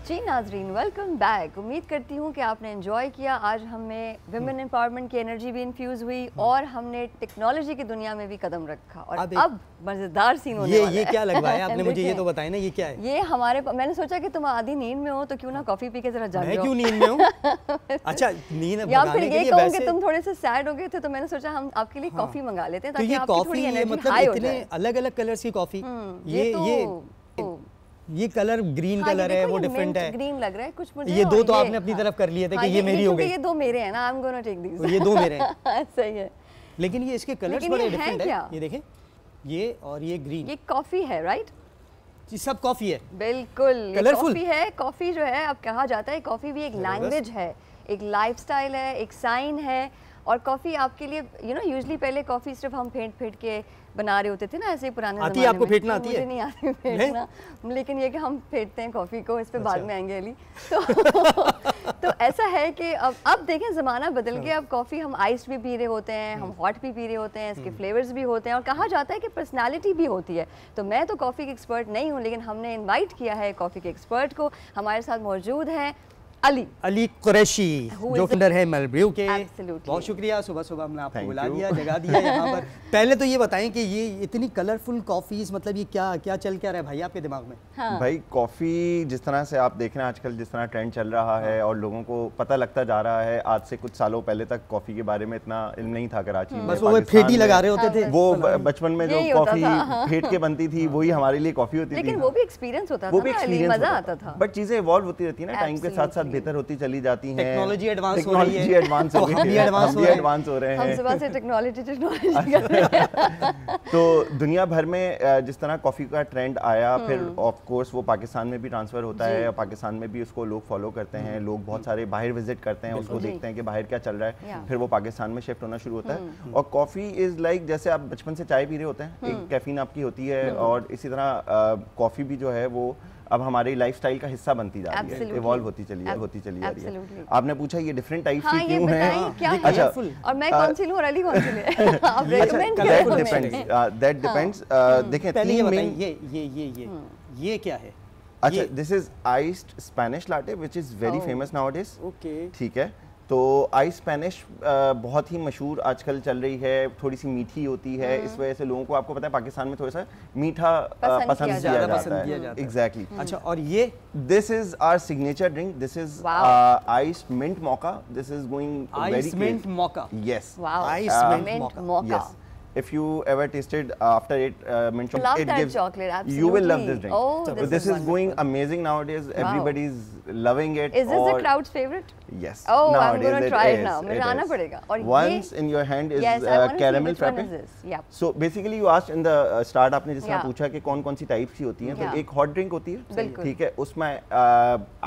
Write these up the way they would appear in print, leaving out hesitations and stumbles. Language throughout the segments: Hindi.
जी नाजरीन, वेलकम बैक। उम्मीद करती हूँ कि आपने एंजॉय किया। आज हमें विमेन एम्पावरमेंट की एनर्जी भी इन्फ्यूज़ हुई और हमने टेक्नोलॉजी की दुनिया में भी कदम रखा और अब मज़ेदार सीन होने वाला है। ये क्या लगवाया आपने मुझे, ये तो बताएं ना, ये क्या है? ये हमारे, मैंने सोचा कि तुम आधी नींद में हो तो क्यों ना कॉफ़ी पी के जरा जाग जाओ। मैं क्यों नींद में हूँ? अच्छा, नींद या फिर ये कहूँ कि तुम थोड़े से सैड हो गए थे तो मैंने सोचा हम आपके लिए कॉफ़ी मंगा लेते हैं ताकि आपकी थोड़ी एनर्जी हाई हो जाए। इतने अलग-अलग कलर्स की कॉफ़ी, ये कलर ग्रीन कलर है, वो डिफरेंट है, ग्रीन लग रहा है कुछ मुझे। ये दो तो आपने अपनी तरफ कर लिए थे कि ये मेरी हो गई। ये दो मेरे हैं ना, I am gonna take this. ये दो मेरे हैं। सही है, लेकिन ये इसके कलर्स बड़े डिफरेंट है। ये देखें, ये और ये ग्रीन, ये कॉफी है राइट? जी सब कॉफी है, बिल्कुल कलरफुल कॉफी है। कॉफी जो है, अब कहा जाता है कॉफी भी एक लैंग्वेज है, एक लाइफस्टाइल है, एक साइन है। और कॉफ़ी आपके लिए यूजुअली पहले कॉफ़ी सिर्फ हम फेंट के बना रहे होते थे ना, ऐसे पुराने ज़माने में। आपको फेंटना आती है? मुझे नहीं आती फेंटना, लेकिन ये कि हम फेंटते हैं कॉफ़ी को, इस पे बाद में आएंगे अली। तो ऐसा है कि अब देखें ज़माना बदल गया। अब कॉफ़ी हम आइस्ड भी पी रहे होते हैं, हम हॉट भी पी रहे होते हैं, इसके फ्लेवर्स भी होते हैं और कहा जाता है कि पर्सनैलिटी भी होती है। तो मैं तो कॉफ़ी की एक्सपर्ट नहीं हूँ, लेकिन हमने इन्वाइट किया है कॉफ़ी के एक्सपर्ट को। हमारे साथ मौजूद हैं अली कुरैशी, जो फाउंडर है मेलब्रू के। बहुत शुक्रिया, सुबह सुबह हमने आपको बुला दिया, जगा दिया यहाँ पर। पहले तो ये बताएं कि ये इतनी कलरफुल कॉफ़ीज़, मतलब ये क्या चल क्या रहा है भाई आपके दिमाग में? हाँ। भाई कॉफ़ी जिस तरह से आप देख रहे हैं आजकल, जिस तरह ट्रेंड चल रहा है और लोगों को पता लगता जा रहा है, आज से कुछ सालों पहले तक कॉफ़ी के बारे में इतना इल्म नहीं था कराची में। बस वो फेटी लगा रहे होते थे, वो बचपन में जो कॉफ़ी फेंट के बनती थी वही हमारे लिए कॉफ़ी होती थी। लेकिन वो भी एक्सपीरियंस होता था, मजा आता था। बट चीज़ें इवॉल्व होती रहती है ना, टाइम के साथ साथ बेहतर होती चली जाती है। टेक्नोलॉजी एडवांस हो रही है, एडवांस हो रहे हैं। हम सुबह से टेक्नोलॉजी कर रहे हैं। तो दुनिया भर में जिस तरह कॉफ़ी का ट्रेंड आया, फिर ऑफ कोर्स वो पाकिस्तान में भी ट्रांसफ़र होता है और पाकिस्तान में भी उसको लोग फॉलो करते हैं। लोग बहुत सारे बाहर विजिट करते हैं, उसको देखते हैं कि बाहर क्या चल रहा है, फिर वो पाकिस्तान में शिफ्ट होना शुरू होता है। और कॉफ़ी इज़ लाइक जैसे आप बचपन से चाय पी रहे होते हैं, एक कैफीन आपकी होती है, और इसी तरह कॉफ़ी भी जो है वो अब हमारी लाइफस्टाइल का हिस्सा बनती जा रही है, इवॉल्व होती चली जा रही है। आपने पूछा ये डिफरेंट टाइप्स की क्यों हैं? अच्छा, और मैं कौन सी लूं और अली कौन सी ले? आप रेकमेंड करें। That depends. देखें, पहले ये बताइए, ये क्या है? अच्छा, this is iced Spanish latte which is very famous nowadays. Okay, ठीक है। तो आइस स्पेनिश बहुत ही मशहूर आजकल चल रही है, थोड़ी सी मीठी होती है, इस वजह से लोगों को, आपको पता है पाकिस्तान में थोड़ा सा मीठा पसंद किया जाता है। एग्जैक्टली। अच्छा, और ये this is our signature drink, this is ice mint mocha, this is going ice mint mocha. Yes, ice mint mocha. If you ever tasted after it mint chocolate, it gives chocolate, absolutely. You will love this drink. Oh, this is going amazing nowadays. Wow. Everybody's loving it. Is this the crowd's favorite? Yes. Oh, nowadays I'm going to try it now. मुझे आना पड़ेगा। और once in your hand is caramel frappe. Yeah. So basically you asked in the start, आपने जिस तरह पूछा कि कौन कौन सी टाइप्स की होती हैं, तो एक हॉट ड्रिंक होती है, ठीक है, उसमें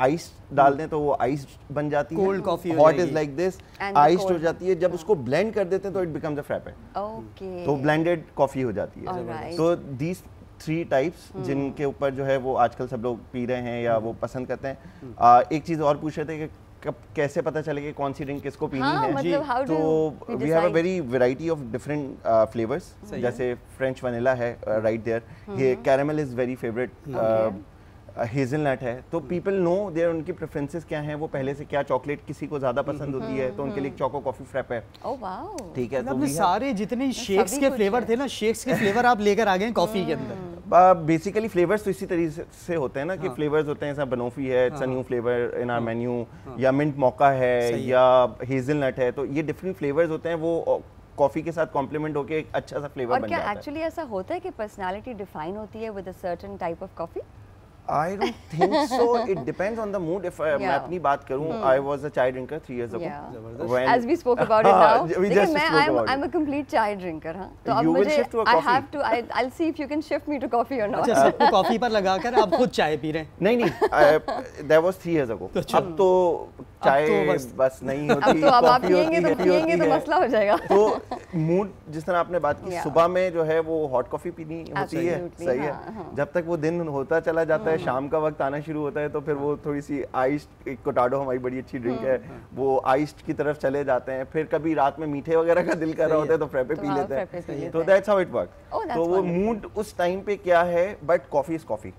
आइस डाल दें तो वो आइस बन जाती है। Cold coffee hot is like this, iced हो जाती है। जब उसको ब्लेंड कर देते हैं तो it becomes a frappe. Okay, तो ब्लेंडेड कॉफी हो जाती है। तो दीज 3 टाइप्स जिनके ऊपर जो है वो आजकल सब लोग पी रहे हैं या वो पसंद करते हैं। एक चीज़ और पूछ रहे थे कि कब कैसे पता चले कि कौन सी ड्रिंक किसको पीनी है। मतलब तो we have a very variety of different flavours, जैसे फ्रेंच वनीला है राइट देयर, ये caramel is very favourite, hazelnut है। तो पीपल नो देयर, उनकी प्रेफरेंसेस क्या हैं, वो पहले से क्या चॉकलेट किसी को ज़्यादा पसंद होती है, तो उनके लिए चोको कॉफ़ी फ्रैप है। ओह वाओ, ठीक है। तो सारे जितने शेक्स के फ्लेवर थे ना, शेक्स के फ्लेवर आप लेकर आ गए कॉफ़ी के अंदर। बेसिकली फ्लेवर्स तो इसी तरीके से होते हैं ना, कि फ्लेवर्स होते हैं, जैसा बनोफी है, it's a new flavour in our menu, या मिंट मोका है, या हेज़लनट है। तो ये डिफरेंट फ्लेवर्स होते हैं, वो कॉफी के साथ कॉम्प्लीमेंट होकर एक अच्छा सा फ्लेवर बन जाता है। और क्या एक्चुअली ऐसा होता है कि पर्सनालिटी डिफाइन होती है with a certain type of coffee? I don't think so. It depends on the mood. If मैं अपनी बात करूँ, I was a chai drinker 3 years ago. As we spoke about it now. लेकिन मैं I'm a complete chai drinker, हाँ. तो अब मुझे I have to. I'll see if you can shift me to coffee or not. अच्छा, सबको कॉफी पर लगाकर आप खुद चाय पी रहे हैं? नहीं, that was 3 years ago. अब तो चाय बस नहीं होती, अब तो आप पिएंगे तो मसला हो जाएगा। तो मूड जिस तरह आपने बात की, सुबह में जो है वो हॉट कॉफी पीनी होती है, सही है। जब तक वो दिन होता चला जाता है, शाम का वक्त आना शुरू होता है, तो फिर वो थोड़ी सी आइस्ड, एक कोटाडो हमारी बड़ी अच्छी ड्रिंक है, वो आइस्ड की तरफ चले जाते हैं। फिर कभी रात में मीठे वगैरह का दिल कर रहा होता है तो फ्रेपे पी लेते हैं। तो दैट्स हाउ इट वर्क्स। तो वो मूड उस टाइम पे क्या है, बट कॉफी इज कॉफी।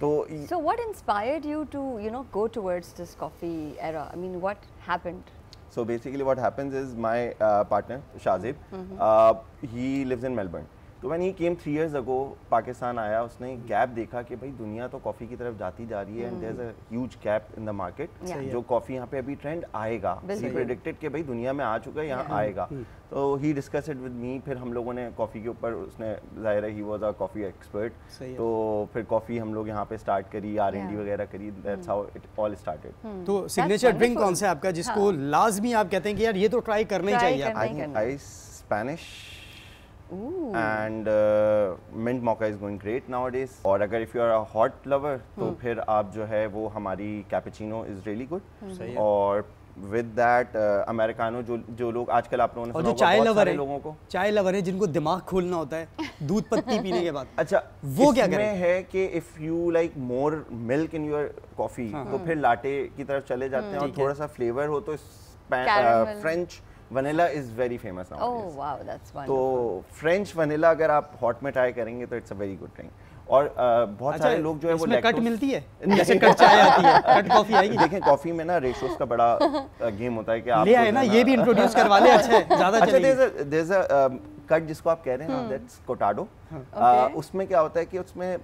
तो So what inspired you to, you know, go towards this coffee era? I mean, what happened? So basically what happens is my partner Shazib, he lives in Melbourne. तो when he came 3 years ago, Pakistan आया, उसने गैप देखा कि भाई दुनिया तो कॉफ़ी की तरफ जाती जा रही है and there is a huge gap in the market. जो कॉफ़ी यहाँ पे अभी ट्रेंड आएगा, he predicted कि भाई दुनिया में आ चुका है, यहाँ आएगा। तो he discussed it with me, फिर हम लोगों ने कॉफ़ी के ऊपर, उसने ज़ाहिर है he was a coffee expert, तो फिर कॉफ़ी हम लोग यहाँ पे स्टार्ट करी, R&D वगैरह करी, that's how it all started। तो सिग्नेचर ड्रिंक कौन सा है आपका जिसको लाजमी आप कहते हैं कि यार ये तो ट्राई करना ही चाहिए? I think ice Spanish and mint mocha is going great nowadays। और अगर if you are a hot lover तो फिर आप जो है वो हमारी cappuccino is really good। और with that अमेरिकानो जो लोग आजकल आप लोगों ने और जो चाय लवर है, लोगों को चाय लवर है जिनको दिमाग खोलना होता है दूध पत्ती पीने के बाद, अच्छा वो क्या करें है कि if you like more milk in your coffee तो फिर लाटे की तरफ चले जाते हैं, और थोड़ा सा फ्लेवर हो तो French vanilla is very famous now. Oh wow, that's wonderful. तो फ्रेंच वनीला अगर आप हॉट में ट्राई करेंगे तो it's a very good drink. और बहुत सारे लोग जो है वो कट मिलती है, जैसे कट चाय आती है, कट कॉफी आएगी। देखें कॉफी में ना रेशियोज का बड़ा गेम होता है कि आप ले आए ना, ये भी इंट्रोड्यूस करवा ले। अच्छा ज्यादा चलेगी। देयर इज अ कट जिसको आप कह रहे हैं ना, दैट्स कोटाडो। उसमें क्या होता है कि उसमें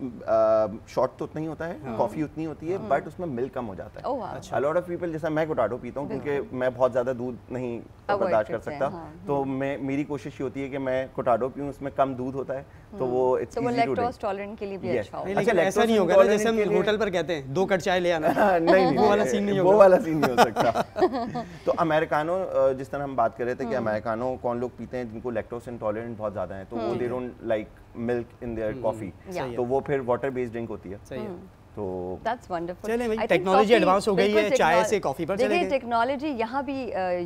शॉर्ट तो उतना ही होता है, कॉफी उतनी होती है, बट उसमें मिल्क कम हो जाता है। अ लॉट ऑफ पीपल, जैसा मैं कोटाडो पीता हूँ क्योंकि मैं बहुत ज्यादा दूध नहीं बर्दाश्त कर सकता, तो मेरी कोशिश ये होती है कि मैं कोटाडो पीऊँ, उसमें कम दूध होता है, तो वो it's easy to drink. Lactose tolerant के लिए भी अच्छा होगा। लेकिन ऐसा नहीं होगा जैसे हम होटल पर कहते हैं 2 कट चाय ले आना। नहीं, वो वाला सीन नहीं होगा, वो वाला सीन नहीं हो सकता। तो अमेरिकानो, जिस तरह हम बात कर रहे थे कि अमेरिकानो कौन लोग पीते हैं जिनको लैक्टोज इंटॉलरेंट बहुत ज्यादा है, तो वो they don't like milk in their coffee, तो वो फिर वाटर बेस्ड ड्रिंक होती है। सही है। तो दैट्स वंडरफुल। चलिए भाई, टेक्नोलॉजी एडवांस हो गई है, चाय से कॉफी पर चले गए। देखिए टेक्नोलॉजी यहाँ भी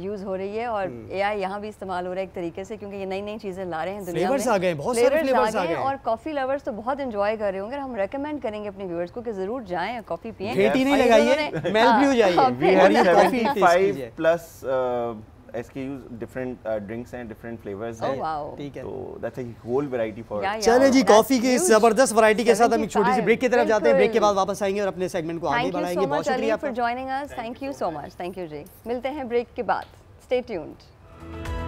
यूज हो रही है और एआई यहाँ भी इस्तेमाल हो रहा है एक तरीके से, क्योंकि ये नई नई चीजें ला रहे हैं दुनिया में। फ्लेवर्स आ गए, बहुत सारे फ्लेवर्स आ गए और कॉफी लवर्स तो बहुत एंजॉय कर रहे होंगे। हम रेकमेंड करेंगे अपने व्यूअर्स को कि जरूर जाएं, कॉफी पिएं। ठेठी नहीं लगाइए, मेल भी हो जाइए। We have 75 plus SKUs, different drinks and different flavors हैं। ठीक है, तो that's a whole variety for। चलिए जी, कॉफी की इस जबरदस्त वैरायटी के साथ हम एक छोटी सी ब्रेक की तरफ जाते हैं। ब्रेक के बाद वापस आएंगे और अपने सेगमेंट को आगे बढ़ाएंगे। बहुत शुक्रिया for joining us. Thank you so much. Thank you जी। मिलते हैं ब्रेक के बाद। Stay tuned.